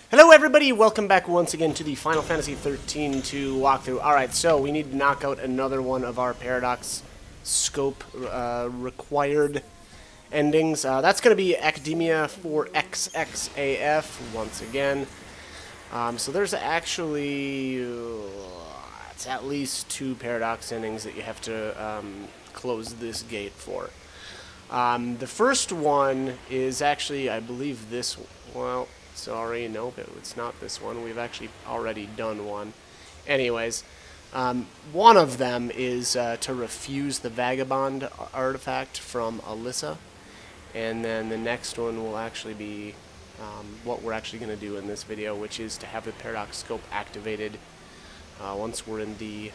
Hello everybody, welcome back once again to the Final Fantasy XIII 2 walkthrough. Alright, so we need to knock out another one of our Paradox Scope required endings. That's going to be Academia for XXAF once again. So there's actually, it's at least 2 Paradox endings that you have to close this gate for. The first one is actually, I believe this, well... Sorry, nope, it's not this one. We've actually already done one. Anyways, one of them is to refuse the Vagabond artifact from Alyssa. And then the next one will actually be what we're actually going to do in this video, which is to have the Paradox Scope activated once we're in the,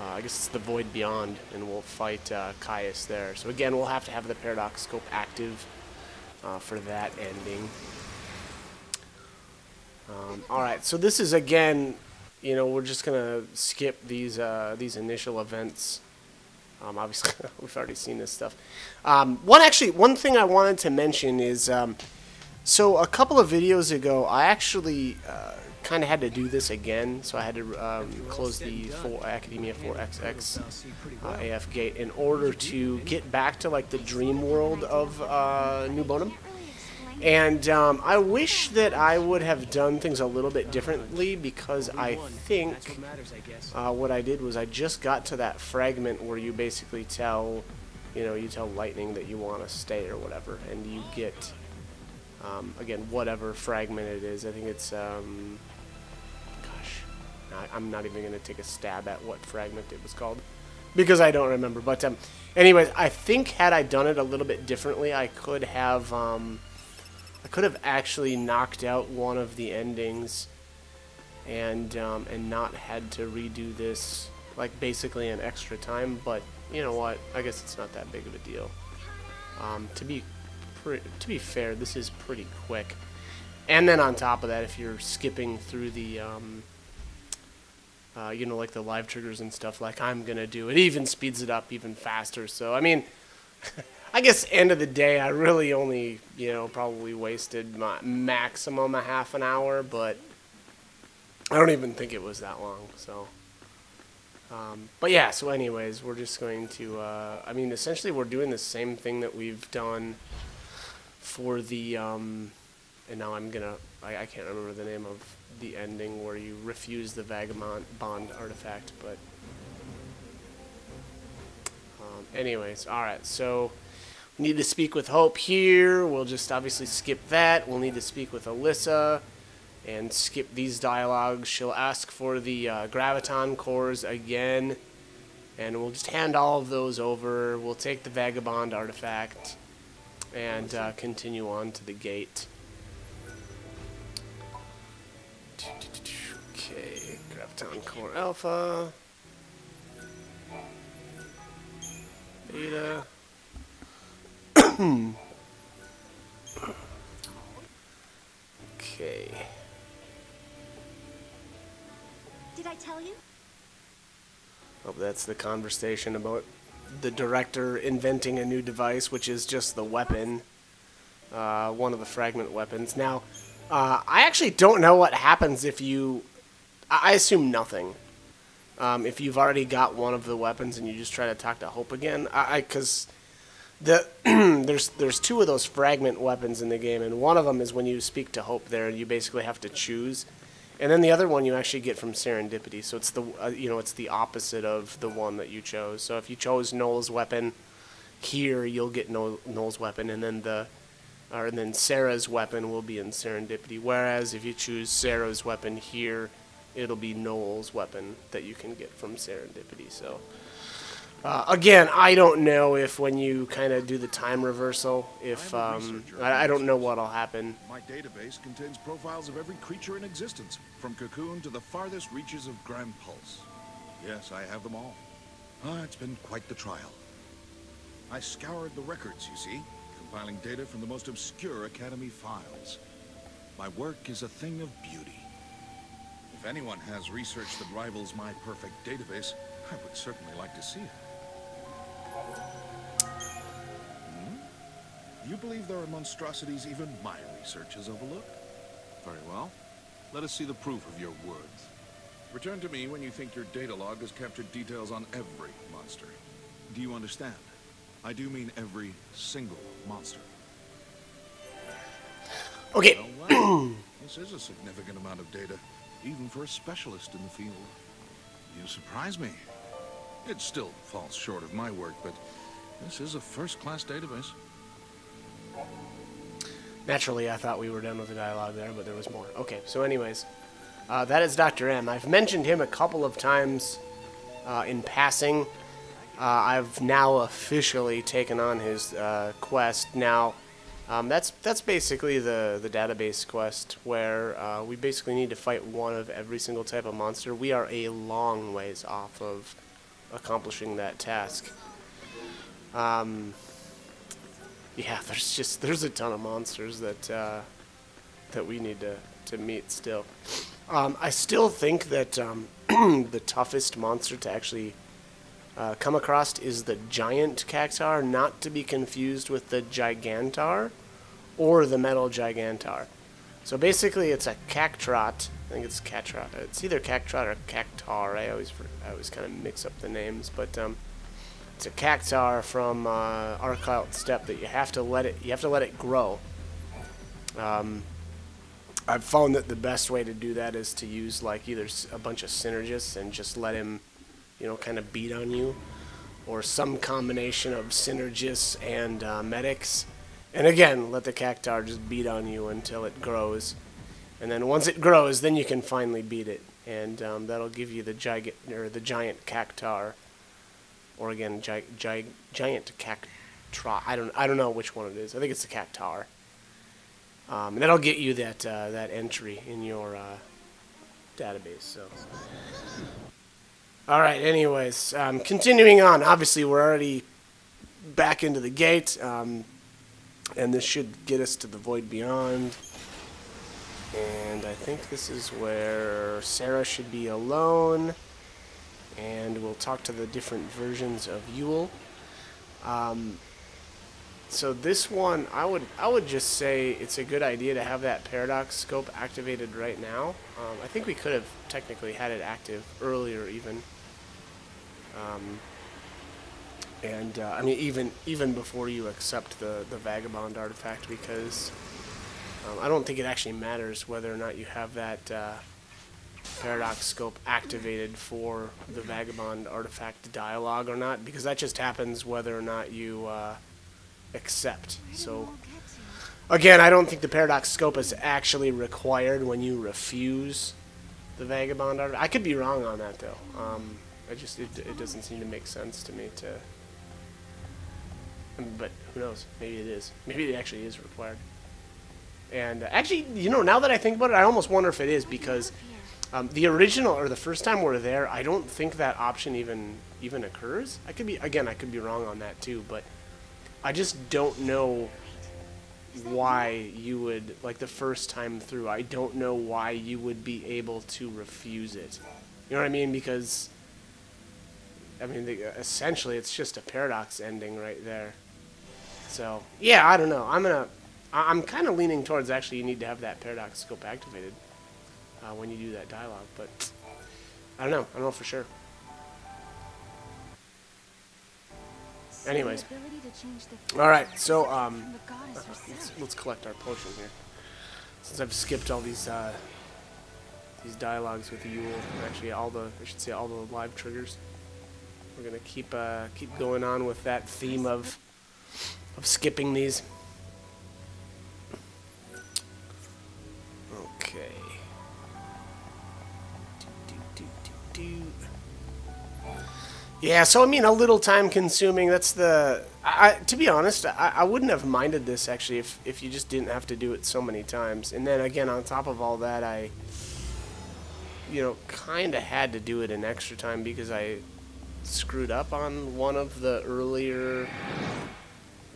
I guess it's the Void Beyond, and we'll fight Caius there. So again, we'll have to have the Paradox Scope active for that ending. Alright, so this is, again, you know, we're just going to skip these initial events. Obviously, we've already seen this stuff. One thing I wanted to mention is, so a couple of videos ago, I actually kind of had to do this again. So I had to close the Academia 4XX AF gate in order to get back to, like, the dream world of New Bonum. And I wish that I would have done things a little bit differently, because I think what I did was I just got to that fragment where you basically tell, you tell Lightning that you want to stay or whatever, and you get, again, whatever fragment it is. I think it's, gosh, I'm not even going to take a stab at what fragment it was called, because I don't remember. But anyways, I think had I done it a little bit differently, I could have actually knocked out one of the endings and not had to redo this, like, basically an extra time. But you know what? I guess it's not that big of a deal. To be fair, this is pretty quick. And then on top of that, if you're skipping through the like the live triggers and stuff like I'm gonna do, it even speeds it up even faster. So I mean, I guess end of the day, I really only, probably wasted my maximum a half an hour, but I don't even think it was that long. So, but yeah, so anyways, we're just going to, I mean, essentially we're doing the same thing that we've done for the, and now I'm gonna, I can't remember the name of the ending where you refuse the Vagabond artifact, but anyways, alright, so we need to speak with Hope here. We'll just obviously skip that. We'll need to speak with Alyssa and skip these dialogues. She'll ask for the Graviton cores again, and we'll just hand all of those over. We'll take the Vagabond artifact and continue on to the gate. Okay, Graviton core alpha, beta. Okay. Did I tell you? Oh, that's the conversation about the director inventing a new device, which is just the weapon, one of the fragment weapons. Now, I actually don't know what happens if you... I assume nothing. If you've already got one of the weapons and you just try to talk to Hope again, because there's 2 of those fragment weapons in the game, and one of them is when you speak to Hope there, you basically have to choose, and then the other one you actually get from Serendipity. So it's the it's the opposite of the one that you chose. So if you chose Noel's weapon here, you'll get Noel's weapon, and then Sarah's weapon will be in Serendipity. Whereas if you choose Sarah's weapon here, it'll be Noel's weapon that you can get from Serendipity. So. Again, I don't know if when you kind of do the time reversal, if I don't know what'll happen. My database contains profiles of every creature in existence, from Cocoon to the farthest reaches of Grand Pulse. Yes, I have them all. It's been quite the trial. I scoured the records, you see, compiling data from the most obscure Academy files. My work is a thing of beauty. If anyone has research that rivals my perfect database, I would certainly like to see it. You believe there are monstrosities even my research has overlooked? Very well. Let us see the proof of your words. Return to me when you think your data log has captured details on every monster. Do you understand? I do mean every single monster. Okay. Well, this is a significant amount of data, even for a specialist in the field. You surprise me. It still falls short of my work, but this is a first-class database. Naturally, I thought we were done with the dialogue there, but there was more. Okay, so anyways, that is Dr. M. I've mentioned him a couple of times in passing. I've now officially taken on his quest. Now, that's basically the database quest, where we basically need to fight one of every single type of monster. We are a long ways off of accomplishing that task. Yeah, there's a ton of monsters that we need to meet still. I still think that the toughest monster to actually come across is the giant cactuar, not to be confused with the gigantar or the metal gigantar. So basically, it's a cactrot. I think it's cactrot. It's either cactrot or cactar. I always kind of mix up the names, but it's a cactuar from Arclight Steppe that you have to let it grow. I've found that the best way to do that is to use like either a bunch of synergists and just let him, you know, kind of beat on you, or some combination of synergists and medics. And again, let the cactuar just beat on you until it grows. And then once it grows, then you can finally beat it, and that'll give you the giant cactuar, or again giant cactra. I don't know which one it is. I think it's the cactuar. And that'll get you that entry in your database. So, all right. Anyways, continuing on. Obviously, we're already back into the gate, and this should get us to the Void Beyond. And I think this is where Sarah should be alone, and we'll talk to the different versions of Yule. So this one, I would just say it's a good idea to have that paradox scope activated right now. I think we could have technically had it active earlier even. I mean even before you accept the Vagabond artifact, because I don't think it actually matters whether or not you have that paradox scope activated for the Vagabond artifact dialogue or not, because that just happens whether or not you accept. So again, I don't think the paradox scope is actually required when you refuse the Vagabond artifact. I could be wrong on that though. It doesn't seem to make sense to me to. But who knows? Maybe it is. Maybe it actually is required. And actually, you know, now that I think about it, I almost wonder if it is, because the original, or the first time we're there, I don't think that option even occurs. I could be wrong on that too, but I just don't know why you would, like the first time through, I don't know why you would be able to refuse it. You know what I mean? Because I mean, essentially, it's just a paradox ending right there. So yeah, I don't know. I'm kind of leaning towards actually you need to have that paradox scope activated when you do that dialogue, but I don't know. I don't know for sure. Anyways, all right. So let's collect our potion here. Since I've skipped all these dialogues with Yule, actually all the live triggers, we're gonna keep going on with that theme of skipping these. Okay. Yeah, so I mean, a little time consuming. That's the. To be honest, I wouldn't have minded this actually if you just didn't have to do it so many times. And then again, on top of all that, I, you know, kind of had to do it an extra time because I screwed up on one of the earlier.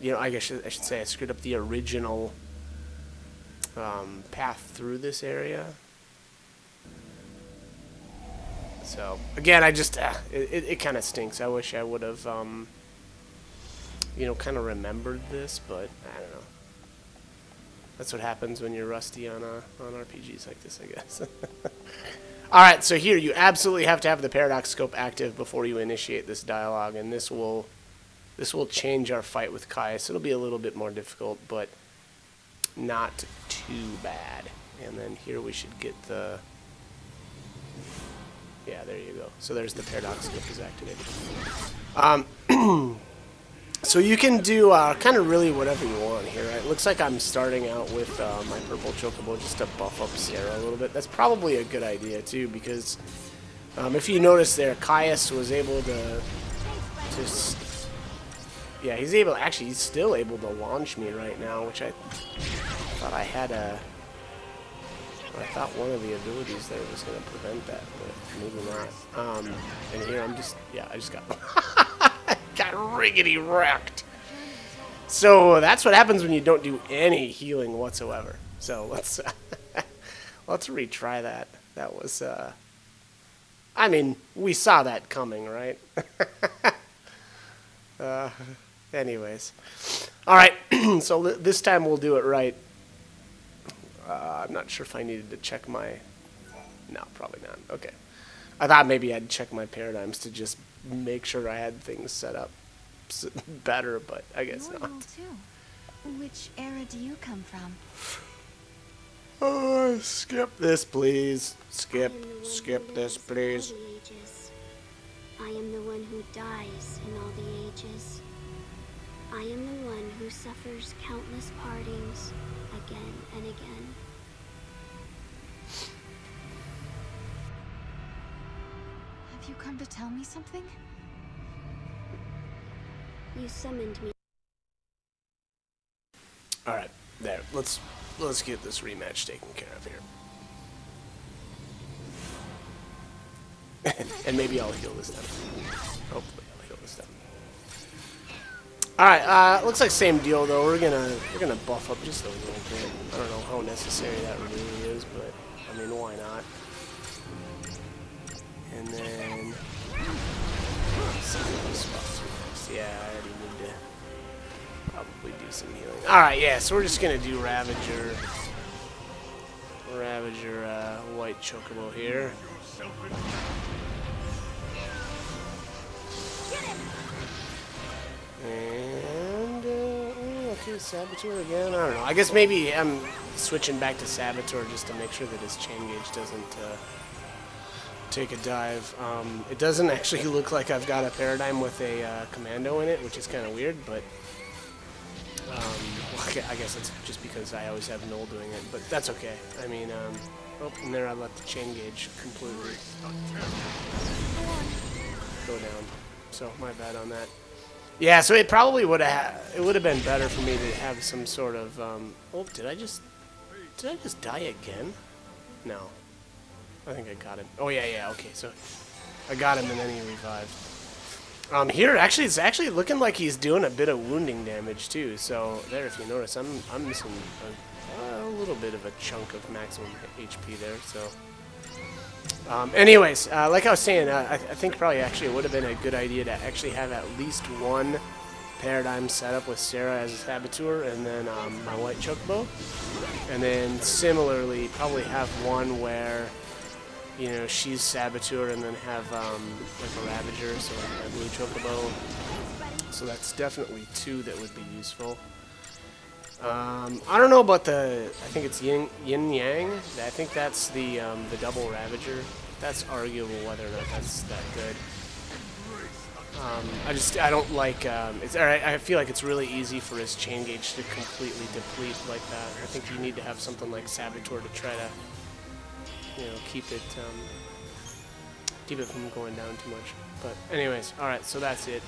You know, I guess I should say I screwed up the original path through this area. So again, I just it kind of stinks. I wish I would have you know, kind of remembered this, but I don't know. That's what happens when you're rusty on RPGs like this, I guess. Alright, so here you absolutely have to have the paradox scope active before you initiate this dialogue, and this will change our fight with Caius. It'll be a little bit more difficult, but not too bad. And then here we should get the... Yeah, there you go. So there's the paradox scope is activated. So you can do kind of really whatever you want here. Right? It looks like I'm starting out with my purple chocobo just to buff up Sarah a little bit. That's probably a good idea too, because if you notice there, Caius was able to just... Yeah, he's able... Actually, he's still able to launch me right now, which I thought I had a... I thought one of the abilities there was going to prevent that, but maybe not. And here I'm just... Yeah, I just got... got riggedy wrecked. So that's what happens when you don't do any healing whatsoever. So let's let's retry that. That was I mean, we saw that coming, right? Anyways, all right. So this time we'll do it right. I'm not sure if I needed to check my... No, probably not. Okay. I thought maybe I'd check my paradigms to just make sure I had things set up better, but I guess You're not. old too. Which era do you come from? Oh, skip this, please. Skip I am the one skip who this, lives in please. all the ages. I am the one who dies in all the ages. I am the one who suffers countless partings again and again. Have you come to tell me something? You summoned me. All right, there. Let's get this rematch taken care of here. And maybe I'll heal this time. Hopefully I'll heal this time. All right, looks like same deal though. We're gonna buff up just a little bit. I don't know how necessary that really is, but I mean, why not? And then some of those spots are next. Yeah, I already need to probably do some healing. All right, yeah. So we're just gonna do Ravager, White Chocobo here. And, okay, Saboteur again. I don't know. I guess maybe I'm switching back to Saboteur just to make sure that his chain gauge doesn't take a dive. It doesn't actually look like I've got a paradigm with a commando in it, which is kind of weird, but I guess it's just because I always have Null doing it, but that's okay. I mean, oh, and there I let the chain gauge completely go down. So my bad on that. Yeah, so it probably would have been better for me to have some sort of oh, did I just die again? No. I think I got him. Oh yeah, okay. So I got him and then he revived. Here actually it's actually looking like he's doing a bit of wounding damage too. So there, if you notice, I'm missing a little bit of a chunk of maximum HP there. So anyways, like I was saying, I think probably actually it would have been a good idea to actually have at least one paradigm set up with Sarah as a Saboteur and then my White Chocobo. And then similarly, probably have one where, you know, she's Saboteur and then have like a Ravager, so like a Blue Chocobo. So that's definitely two that would be useful. I don't know about the, I think it's Yin Yang. I think that's the double Ravager. That's arguable whether or not that's that good. I don't like, I feel like it's really easy for his chain gauge to completely deplete like that. I think you need to have something like Saboteur to try to, you know, keep it from going down too much. But anyways, alright, so that's it.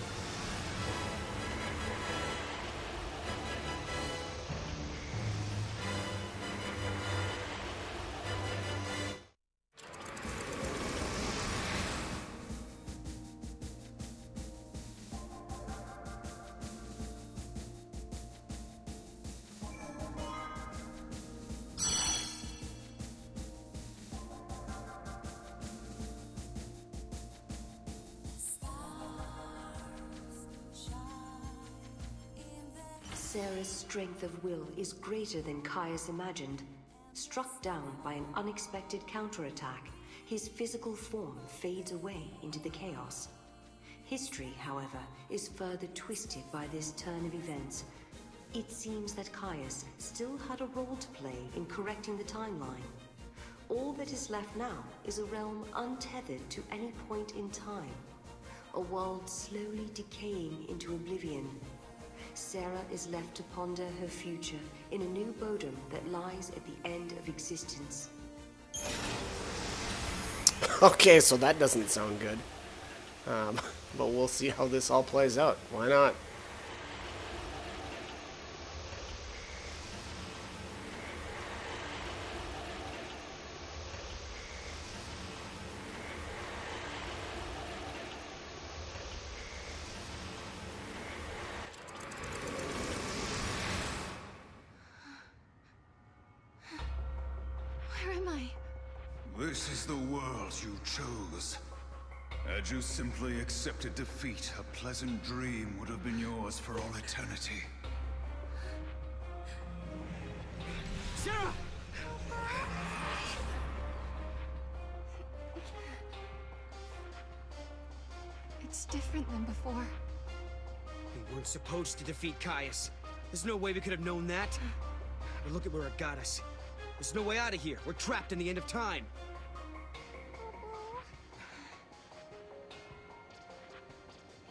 Sarah's strength of will is greater than Caius imagined. Struck down by an unexpected counterattack, his physical form fades away into the chaos. History, however, is further twisted by this turn of events. It seems that Caius still had a role to play in correcting the timeline. All that is left now is a realm untethered to any point in time. A world slowly decaying into oblivion. Sarah is left to ponder her future in a new Bodhum that lies at the end of existence. Okay, so that doesn't sound good. But we'll see how this all plays out. Why not? Where am I? This is the world you chose. Had you simply accepted defeat, a pleasant dream would have been yours for all eternity. Sarah! It's different than before. We weren't supposed to defeat Caius. There's no way we could have known that. But look at where it got us. There's no way out of here. We're trapped in the end of time.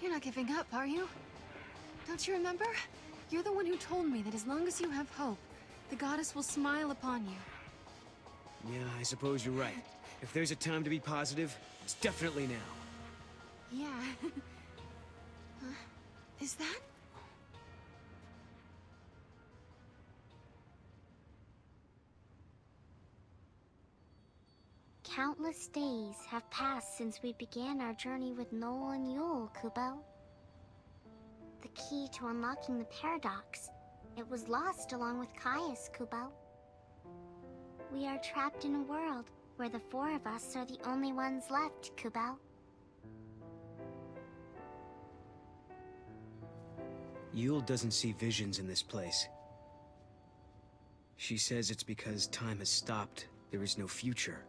You're not giving up, are you? Don't you remember? You're the one who told me that as long as you have hope, the goddess will smile upon you. Yeah, I suppose you're right. If there's a time to be positive, it's definitely now. Yeah. Is that? Countless days have passed since we began our journey with Noel and Yule, Kubo. The key to unlocking the paradox. It was lost along with Caius, Kubo. We are trapped in a world where the four of us are the only ones left, Kubo. Yule doesn't see visions in this place. She says it's because time has stopped. There is no future.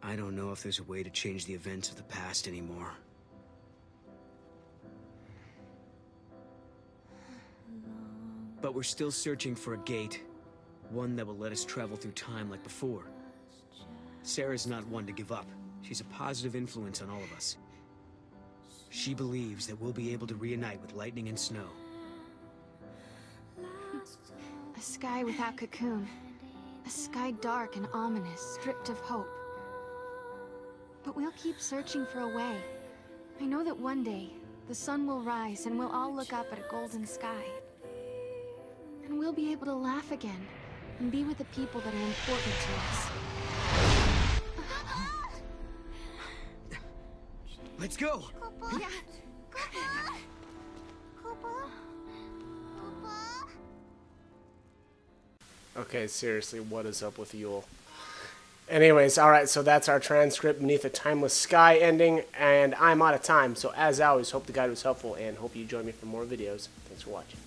I don't know if there's a way to change the events of the past anymore. But we're still searching for a gate. One that will let us travel through time like before. Sarah's not one to give up. She's a positive influence on all of us. She believes that we'll be able to reunite with lightning and snow. A sky without Cocoon. A sky dark and ominous, stripped of hope. But we'll keep searching for a way. I know that one day, the sun will rise and we'll all look up at a golden sky. And we'll be able to laugh again, and be with the people that are important to us. Let's go! Yeah. Okay, seriously, what is up with Yule? Anyways, alright, so that's our transcript, Beneath a Timeless Sky ending, and I'm out of time. So as always, hope the guide was helpful, and hope you join me for more videos. Thanks for watching.